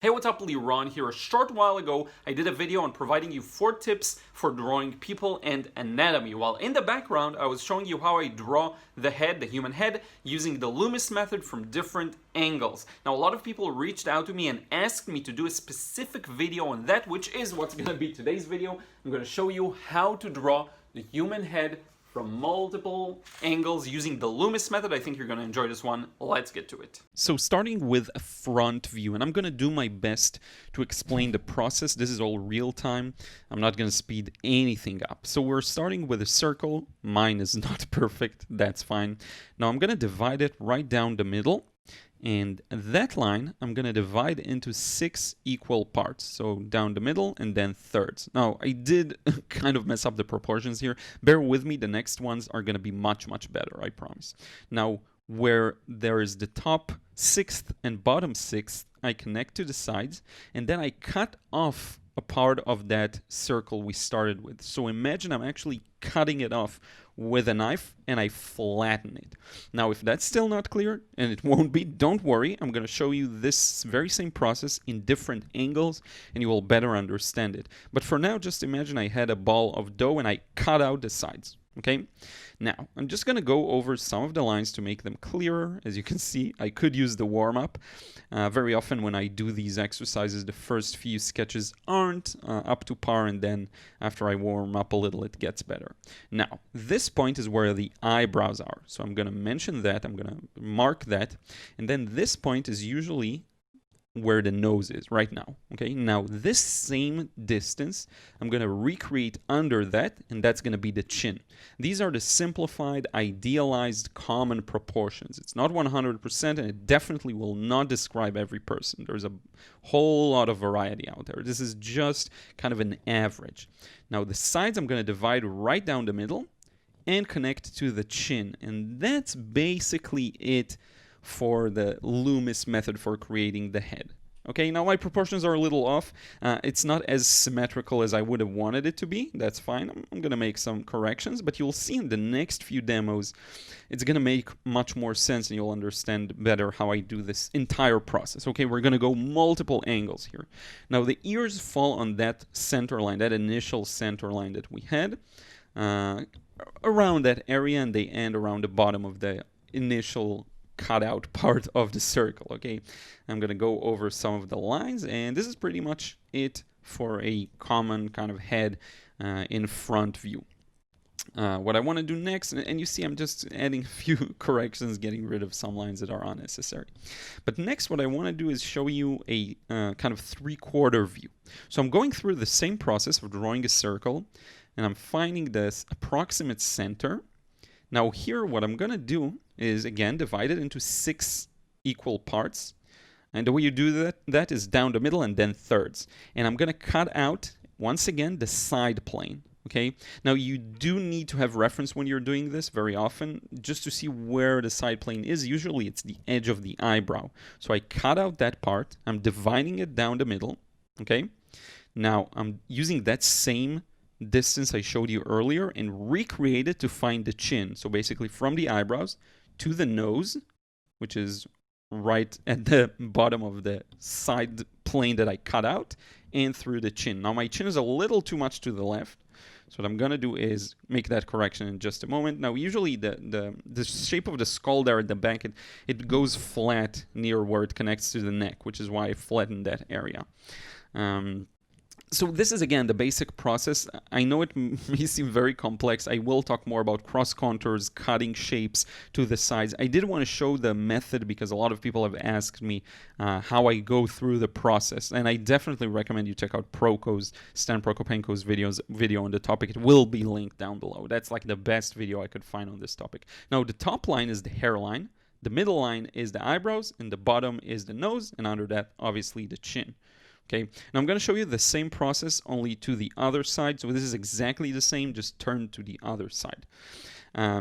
Hey, what's up, Liron here. A short while ago, I did a video on providing you 4 tips for drawing people and anatomy, while in the background I was showing you how I draw the head, the human head, using the Loomis method from different angles. Now, a lot of people reached out to me and asked me to do a specific video on that, which is what's going to be today's video. I'm going to show you how to draw the human head from multiple angles using the Loomis method. I think you're going to enjoy this one. Let's get to it. So starting with a front view, and I'm going to do my best to explain the process. This is all real time. I'm not going to speed anything up. So we're starting with a circle. Mine is not perfect. That's fine. Now I'm going to divide it right down the middle. And that line, I'm going to divide into 6 equal parts. So down the middle and then thirds. Now, I did kind of mess up the proportions here. Bear with me. The next ones are going to be much, much better, I promise. Now, where there is the top 6th and bottom 6th, I connect to the sides. And then I cut off a part of that circle we started with. So imagine I'm actually cutting it off with a knife and I flatten it. Now, if that's still not clear, and it won't be, don't worry. I'm going to show you this very same process in different angles and you will better understand it. But for now, just imagine I had a ball of dough and I cut out the sides. Okay, now I'm just going to go over some of the lines to make them clearer. As you can see, I could use the warm-up. Very often when I do these exercises, the first few sketches aren't up to par, and then after I warm up a little, it gets better. Now, this point is where the eyebrows are. So I'm going to mention that, I'm going to mark that, and then this point is usually where the nose is right now. Okay, now this same distance I'm going to recreate under that, and that's going to be the chin. These are the simplified, idealized, common proportions. It's not 100%, and it definitely will not describe every person. There's a whole lot of variety out there. This is just kind of an average. Now the sides I'm going to divide right down the middle and connect to the chin, and that's basically it for the Loomis method for creating the head. Okay, now my proportions are a little off. It's not as symmetrical as I would have wanted it to be. That's fine. I'm going to make some corrections, but you'll see in the next few demos, it's going to make much more sense and you'll understand better how I do this entire process. Okay, we're going to go multiple angles here. Now the ears fall on that center line, that initial center line that we had, around that area, and they end around the bottom of the initial cut out part of the circle. Okay, I'm going to go over some of the lines, and this is pretty much it for a common kind of head in front view. What I want to do next, and you see I'm just adding a few corrections, getting rid of some lines that are unnecessary. But next what I want to do is show you a kind of 3/4 view. So I'm going through the same process of drawing a circle, and I'm finding this approximate center. Now here what I'm going to do is, again, divide it into 6 equal parts. And the way you do that is down the middle and then thirds. And I'm going to cut out, once again, the side plane. Okay? Now you do need to have reference when you're doing this very often, just to see where the side plane is. Usually it's the edge of the eyebrow. So I cut out that part. I'm dividing it down the middle. Okay? Now I'm using that same distance I showed you earlier and recreate it to find the chin. So basically from the eyebrows to the nose, which is right at the bottom of the side plane that I cut out, and through the chin. Now my chin is a little too much to the left, so what I'm going to do is make that correction in just a moment. Now usually the shape of the skull there at the back, it goes flat near where it connects to the neck, which is why I flattened that area. So this is, again, the basic process. I know it may seem very complex. I will talk more about cross contours, cutting shapes to the sides. I did want to show the method because a lot of people have asked me how I go through the process. And I definitely recommend you check out Proko's, Stan Prokopenko's video on the topic. It will be linked down below. That's like the best video I could find on this topic. Now, the top line is the hairline. The middle line is the eyebrows. And the bottom is the nose. And under that, obviously, the chin. Okay, now I'm going to show you the same process only to the other side. So this is exactly the same, just turned to the other side.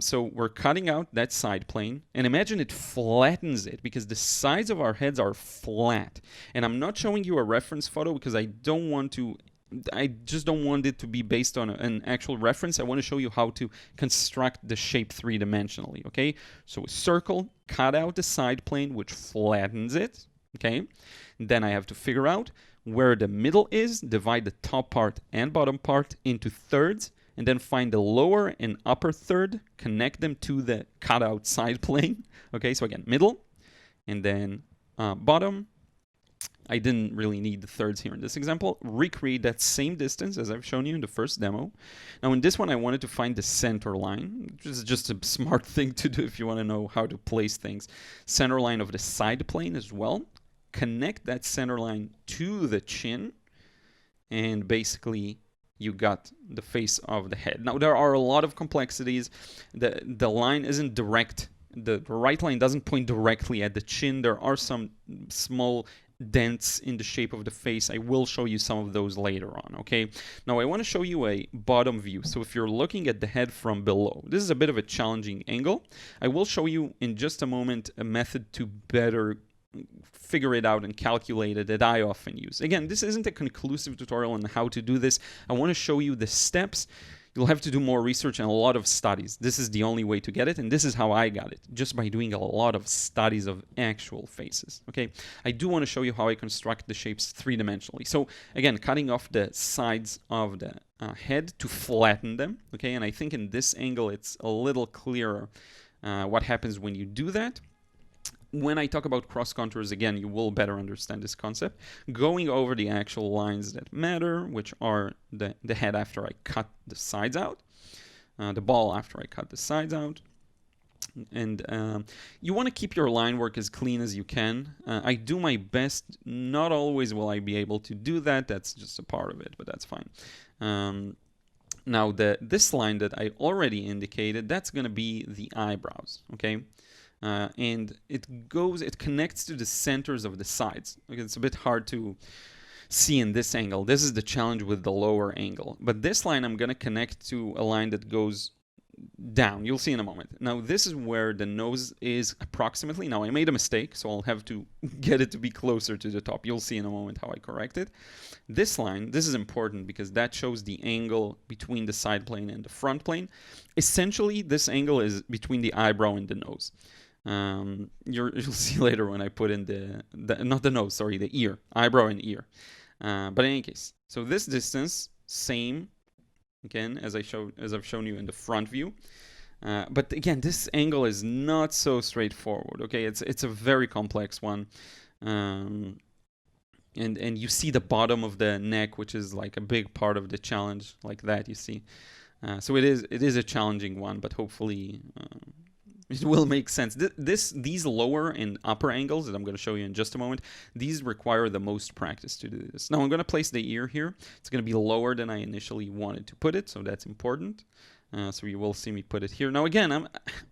So we're cutting out that side plane, and imagine it flattens it because the sides of our heads are flat. And I'm not showing you a reference photo because I just don't want it to be based on an actual reference. I want to show you how to construct the shape 3-dimensionally, okay? So a circle, cut out the side plane, which flattens it. okay? Then I have to figure out where the middle is, divide the top part and bottom part into thirds, and then find the lower and upper third, connect them to the cutout side plane. Okay, so again, middle, and then bottom. I didn't really need the thirds here in this example. Recreate that same distance as I've shown you in the first demo. Now in this one, I wanted to find the center line, which is just a smart thing to do if you want to know how to place things. Center line of the side plane as well. Connect that center line to the chin, and basically you got the face of the head. Now there are a lot of complexities. The line isn't direct. The right line doesn't point directly at the chin. There are some small dents in the shape of the face. I will show you some of those later on, okay? Now I want to show you a bottom view. So if you're looking at the head from below, this is a bit of a challenging angle. I will show you in just a moment a method to better figure it out and calculate it that I often use. Again, this isn't a conclusive tutorial on how to do this. I want to show you the steps. You'll have to do more research and a lot of studies. This is the only way to get it, and this is how I got it, just by doing a lot of studies of actual faces, okay? I do want to show you how I construct the shapes three-dimensionally. So again, cutting off the sides of the head to flatten them, okay? And I think in this angle, it's a little clearer what happens when you do that. When I talk about cross contours, again, you will better understand this concept. Going over the actual lines that matter, which are the head after I cut the sides out, the ball after I cut the sides out. And you want to keep your line work as clean as you can. I do my best. Not always will I be able to do that. That's just a part of it, but that's fine. Now, this line that I already indicated, that's going to be the eyebrows, okay? And it connects to the centers of the sides. Okay, it's a bit hard to see in this angle. This is the challenge with the lower angle. But this line I'm going to connect to a line that goes down. You'll see in a moment. Now, this is where the nose is approximately. Now, I made a mistake, so I'll have to get it to be closer to the top. You'll see in a moment how I correct it. This line, this is important because that shows the angle between the side plane and the front plane. Essentially, this angle is between the eyebrow and the nose. You'll see later when I put in not the nose, sorry, the ear, eyebrow and ear. But in any case, so this distance, same, again, as I've shown you in the front view. But again, this angle is not so straightforward, okay? It's a very complex one. And you see the bottom of the neck, which is like a big part of the challenge, like that, you see. So it is a challenging one, but hopefully it will make sense. These lower and upper angles that I'm going to show you in just a moment, these require the most practice to do this. Now I'm going to place the ear here. It's going to be lower than I initially wanted to put it, so that's important. So you will see me put it here. Now again,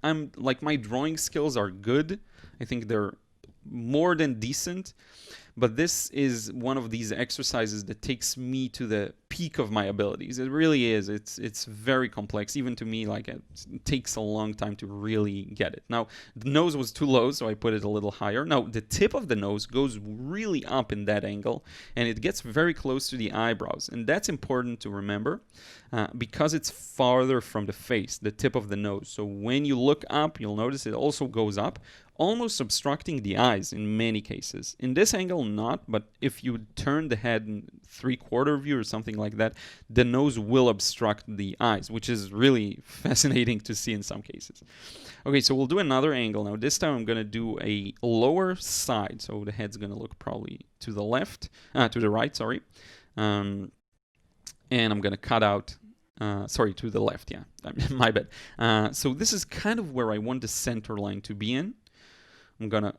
I'm like, my drawing skills are good. I think they're more than decent. But this is one of these exercises that takes me to the peak of my abilities. It really is. It's very complex. Even to me, like, it takes a long time to really get it. Now, the nose was too low, so I put it a little higher. Now, the tip of the nose goes really up in that angle, and it gets very close to the eyebrows. And that's important to remember because it's farther from the face, the tip of the nose. So when you look up, you'll notice it also goes up, almost obstructing the eyes in many cases. In this angle, not, but if you turn the head in 3/4 view or something like that, the nose will obstruct the eyes, which is really fascinating to see in some cases. Okay, so we'll do another angle now. This time I'm going to do a lower side, so the head's going to look probably to the left, to the right, sorry. And I'm going to cut out, sorry, to the left, yeah, my bad. So this is kind of where I want the center line to be in. I'm going to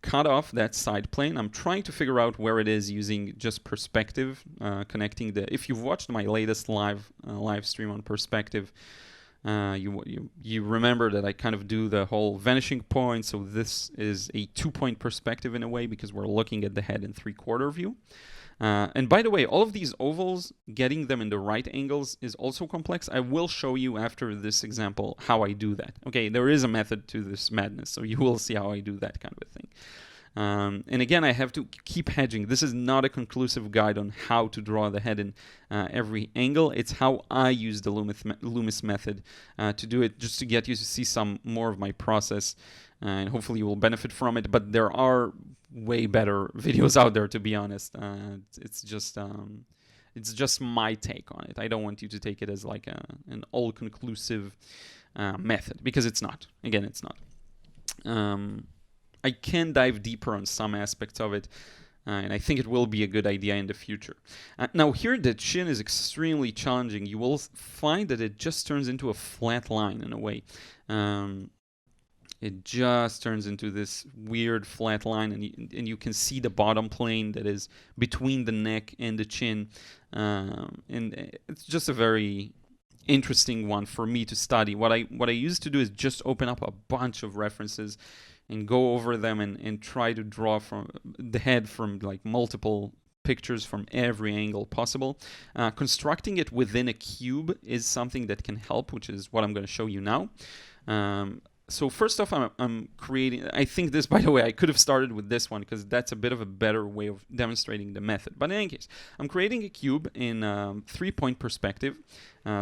cut off that side plane. I'm trying to figure out where it is using just perspective, connecting the... If you've watched my latest live stream on perspective, you remember that I kind of do the whole vanishing point. So this is a 2-point perspective in a way because we're looking at the head in 3/4 view. And by the way, all of these ovals, getting them in the right angles is also complex. I will show you after this example how I do that. Okay, there is a method to this madness, so you will see how I do that kind of a thing. And again, I have to keep hedging. This is not a conclusive guide on how to draw the head in every angle. It's how I use the Loomis method to do it, just to get you to see some more of my process. And hopefully you will benefit from it. But there are way better videos out there, to be honest. It's just my take on it. I don't want you to take it as like an all-conclusive method, because it's not. Again, it's not. I can dive deeper on some aspects of it, and I think it will be a good idea in the future. Now here the chin is extremely challenging. You will find that it just turns into a flat line in a way. It just turns into this weird flat line, and you can see the bottom plane that is between the neck and the chin. And it's just a very interesting one for me to study. What I used to do is just open up a bunch of references and go over them and try to draw from the head from like multiple pictures from every angle possible. Constructing it within a cube is something that can help, which is what I'm going to show you now. So first off, I'm creating, I think this, by the way, I could have started with this one because that's a bit of a better way of demonstrating the method. But in any case, I'm creating a cube in 3-point perspective.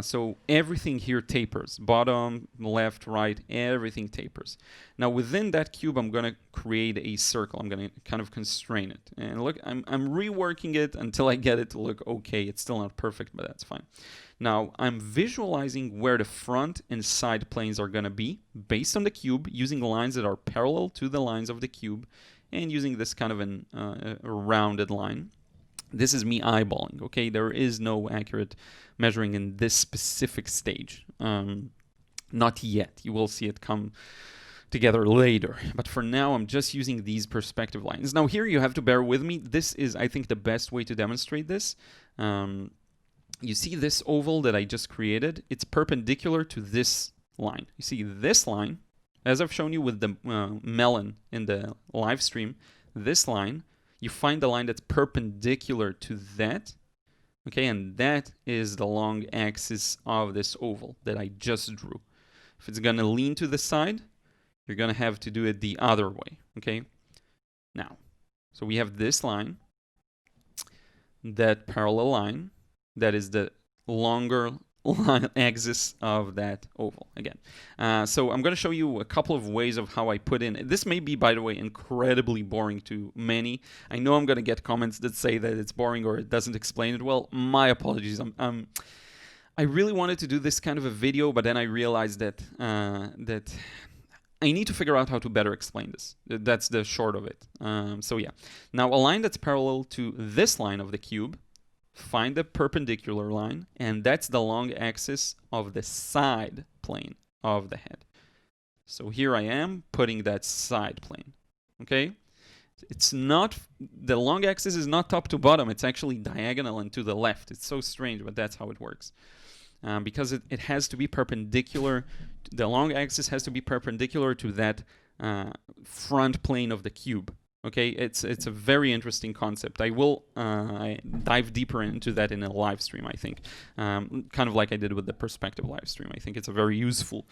So everything here tapers, bottom, left, right, everything tapers. Now within that cube, I'm going to create a circle. I'm going to kind of constrain it. And look, I'm reworking it until I get it to look okay. It's still not perfect, but that's fine. Now I'm visualizing where the front and side planes are going to be based on the cube, using lines that are parallel to the lines of the cube and using this kind of a rounded line. This is me eyeballing, okay? There is no accurate measuring in this specific stage. Not yet. You will see it come together later. But for now, I'm just using these perspective lines. Now here you have to bear with me. This is, I think, the best way to demonstrate this. You see this oval that I just created? It's perpendicular to this line. You see this line, as I've shown you with the melon in the live stream, this line, you find the line that's perpendicular to that, okay, and that is the long axis of this oval that I just drew. If it's going to lean to the side, you're going to have to do it the other way, okay? Now, so we have this line, that parallel line, that is the longer line axis of that oval again. So I'm going to show you a couple of ways of how I put in. This may be, by the way, incredibly boring to many. I know I'm going to get comments that say that it's boring or it doesn't explain it well. My apologies. I really wanted to do this kind of a video, but then I realized that that I need to figure out how to better explain this. That's the short of it. So yeah. Now a line that's parallel to this line of the cube, find the perpendicular line, and that's the long axis of the side plane of the head. So here I am putting that side plane, okay? It's not, the long axis is not top to bottom, it's actually diagonal and to the left. It's so strange, but that's how it works. Because it has to be perpendicular, the long axis has to be perpendicular to that front plane of the cube. Okay, it's a very interesting concept. I will dive deeper into that in a live stream, I think. Kind of like I did with the perspective live stream. I think it's a very useful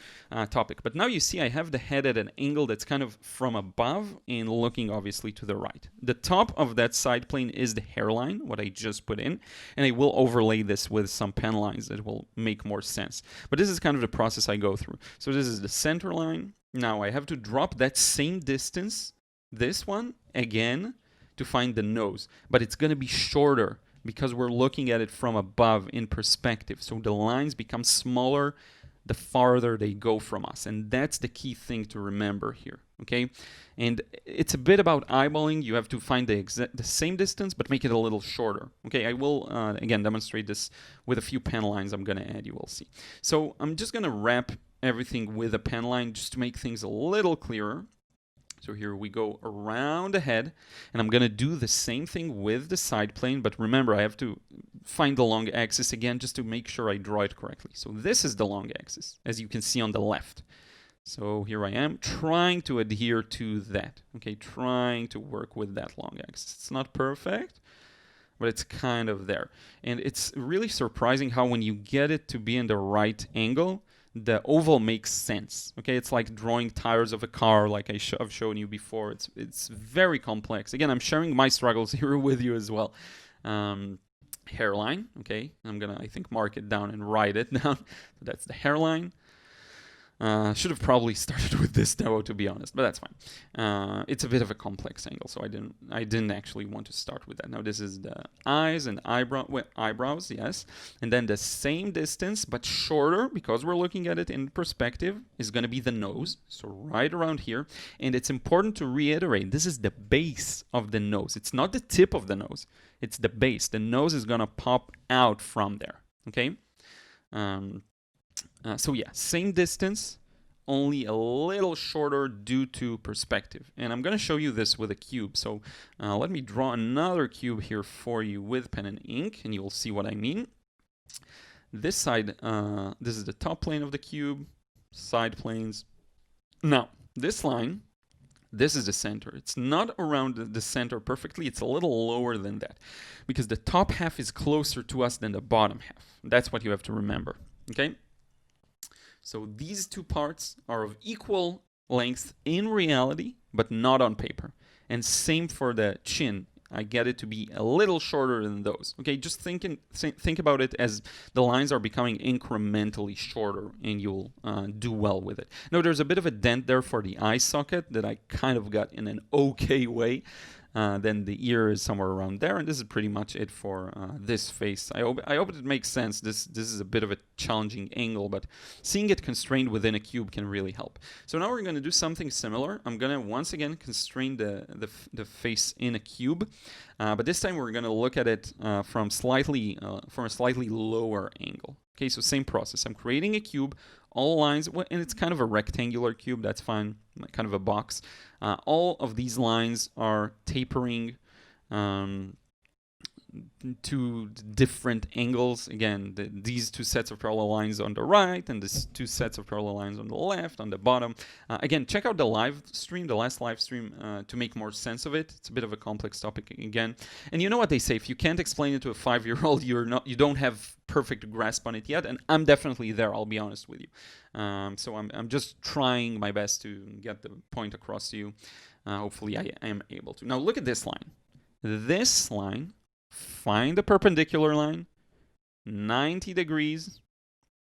topic. But now you see I have the head at an angle that's kind of from above and looking obviously to the right. The top of that side plane is the hairline, what I just put in, and I will overlay this with some pen lines that will make more sense. But this is kind of the process I go through. So this is the center line. Now I have to drop that same distance, this one, again, to find the nose. But it's going to be shorter because we're looking at it from above in perspective. So the lines become smaller the farther they go from us. And that's the key thing to remember here, okay? And it's a bit about eyeballing. You have to find the same distance, but make it a little shorter. Okay, I will, again, demonstrate this with a few pen lines I'm going to add, you will see. So I'm just going to wrap everything with a pen line just to make things a little clearer. So here we go around the head, and I'm going to do the same thing with the side plane, but remember I have to find the long axis again just to make sure I draw it correctly. So this is the long axis, as you can see on the left. So here I am trying to adhere to that, okay, trying to work with that long axis. It's not perfect, but it's kind of there. And it's really surprising how when you get it to be in the right angle, the oval makes sense. Okay, it's like drawing tires of a car, like I've shown you before. It's very complex. Again, I'm sharing my struggles here with you as well. Hairline. Okay, I'm gonna, I think, mark it down and write it down. So that's the hairline. Should have probably started with this though, to be honest, but that's fine. It's a bit of a complex angle, so I didn't actually want to start with that. Now this is the eyes and eyebrows, yes, and then the same distance but shorter, because we're looking at it in perspective, is going to be the nose, so right around here. And it's important to reiterate, this is the base of the nose. It's not the tip of the nose, it's the base. The nose is going to pop out from there, okay? So yeah, same distance, only a little shorter due to perspective. And I'm going to show you this with a cube. So let me draw another cube here for you with pen and ink, and you'll see what I mean. This side, this is the top plane of the cube, side planes. Now, this line, this is the center. It's not around the center perfectly. It's a little lower than that, because the top half is closer to us than the bottom half. That's what you have to remember, okay? So these two parts are of equal length in reality, but not on paper. And same for the chin. I get it to be a little shorter than those. Okay, just think about it as the lines are becoming incrementally shorter, and you'll do well with it. Now, there's a bit of a dent there for the eye socket that I kind of got in an okay way. Then the ear is somewhere around there, and this is pretty much it for this face. I hope it makes sense. This is a bit of a challenging angle, but seeing it constrained within a cube can really help. So now we're going to do something similar. I'm going to once again constrain the face in a cube, but this time we're going to look at it from a slightly lower angle. Okay, so same process. I'm creating a cube. All lines, and it's kind of a rectangular cube, that's fine, kind of a box. All of these lines are tapering to different angles. Again, these two sets of parallel lines on the right, and these two sets of parallel lines on the left, on the bottom. Again, check out the last live stream, to make more sense of it. It's a bit of a complex topic again. And you know what they say, if you can't explain it to a 5-year-old, you don't have perfect grasp on it yet, and I'm definitely there, I'll be honest with you. So I'm just trying my best to get the point across to you. Hopefully I am able to. Now look at this line. This line, find the perpendicular line, 90 degrees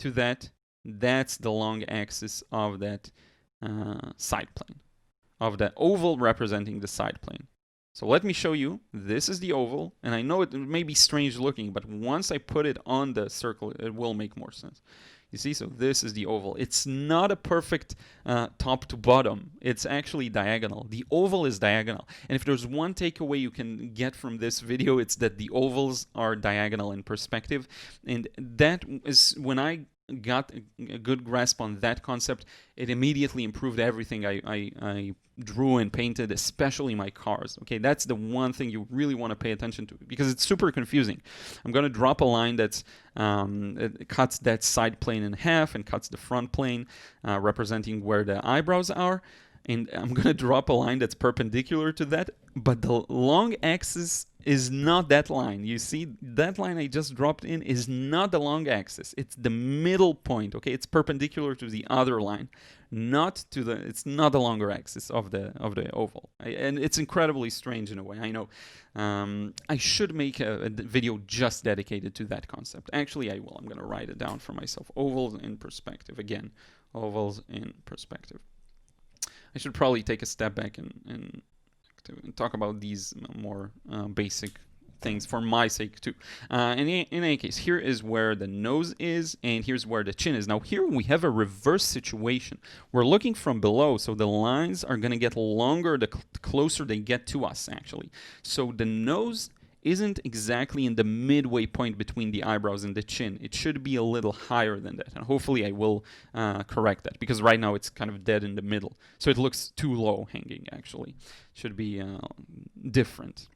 to that. That's the long axis of that side plane, of the oval representing the side plane. So let me show you. This is the oval, and I know it may be strange looking, but once I put it on the circle, it will make more sense. You see, so this is the oval. It's not a perfect top to bottom. It's actually diagonal. The oval is diagonal. And if there's one takeaway you can get from this video, it's that the ovals are diagonal in perspective. And that is, when I got a good grasp on that concept, it immediately improved everything I drew and painted, especially my cars. Okay, that's the one thing you really want to pay attention to, because it's super confusing. I'm going to drop a line that's it cuts that side plane in half and cuts the front plane, representing where the eyebrows are. And I'm going to drop a line that's perpendicular to that, but the long axis is not that line. You see, that line I just dropped in is not the long axis. It's the middle point, okay? It's perpendicular to the other line, it's not the longer axis of the oval. And it's incredibly strange in a way, I know. I should make a video just dedicated to that concept. Actually, I will. I'm going to write it down for myself. Ovals in perspective. Again, ovals in perspective. I should probably take a step back and talk about these more basic things for my sake too. In any case, here is where the nose is, and here's where the chin is. Now here we have a reverse situation. We're looking from below, so the lines are going to get longer the closer they get to us, actually. So the nose isn't exactly in the midway point between the eyebrows and the chin. It should be a little higher than that, and hopefully I will correct that, because right now it's kind of dead in the middle, so it looks too low hanging. Actually, should be different.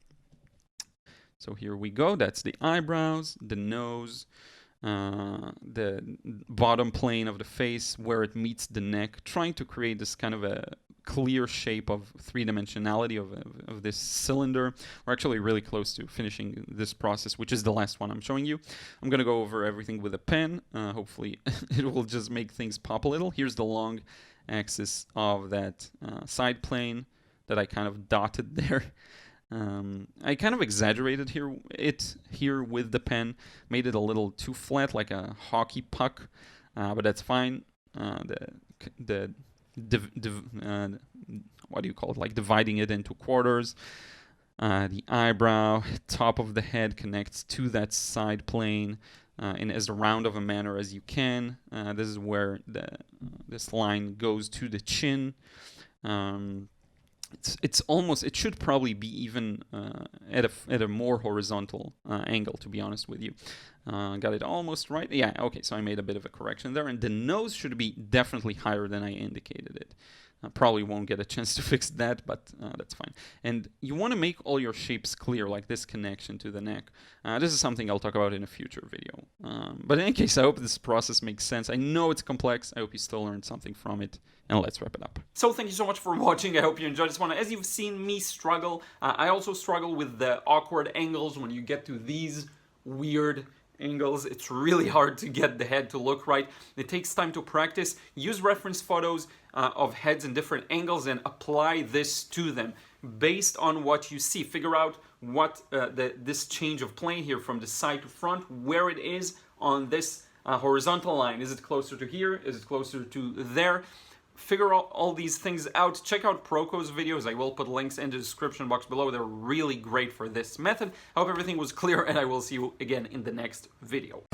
So here we go. That's the eyebrows, the nose, the bottom plane of the face where it meets the neck, trying to create this kind of a clear shape of three-dimensionality of this cylinder. We're actually really close to finishing this process, which is the last one I'm showing you. I'm going to go over everything with a pen. Hopefully it will just make things pop a little. Here's the long axis of that side plane that I kind of dotted there. I kind of exaggerated here with the pen, made it a little too flat, like a hockey puck, but that's fine. The what do you call it? Like dividing it into quarters. The eyebrow, top of the head connects to that side plane in as round of a manner as you can. This is where this line goes to the chin. It's almost, it should probably be even at a more horizontal angle, to be honest with you. Got it almost right? Yeah, okay, so I made a bit of a correction there, and the nose should be definitely higher than I indicated it. Probably won't get a chance to fix that, but that's fine. And you want to make all your shapes clear, like this connection to the neck. This is something I'll talk about in a future video. But in any case, I hope this process makes sense. I know it's complex. I hope you still learned something from it. And let's wrap it up. So thank you so much for watching. I hope you enjoyed this one. As you've seen me struggle, I also struggle with the awkward angles when you get to these weird angles. It's really hard to get the head to look right. It takes time to practice. Use reference photos of heads in different angles and apply this to them based on what you see. Figure out what this change of plane here from the side to front, where it is on this horizontal line. Is it closer to here? Is it closer to there? Figure out all these things out. Check out Proko's videos. I will put links in the description box below. They're really great for this method. I hope everything was clear, and I will see you again in the next video.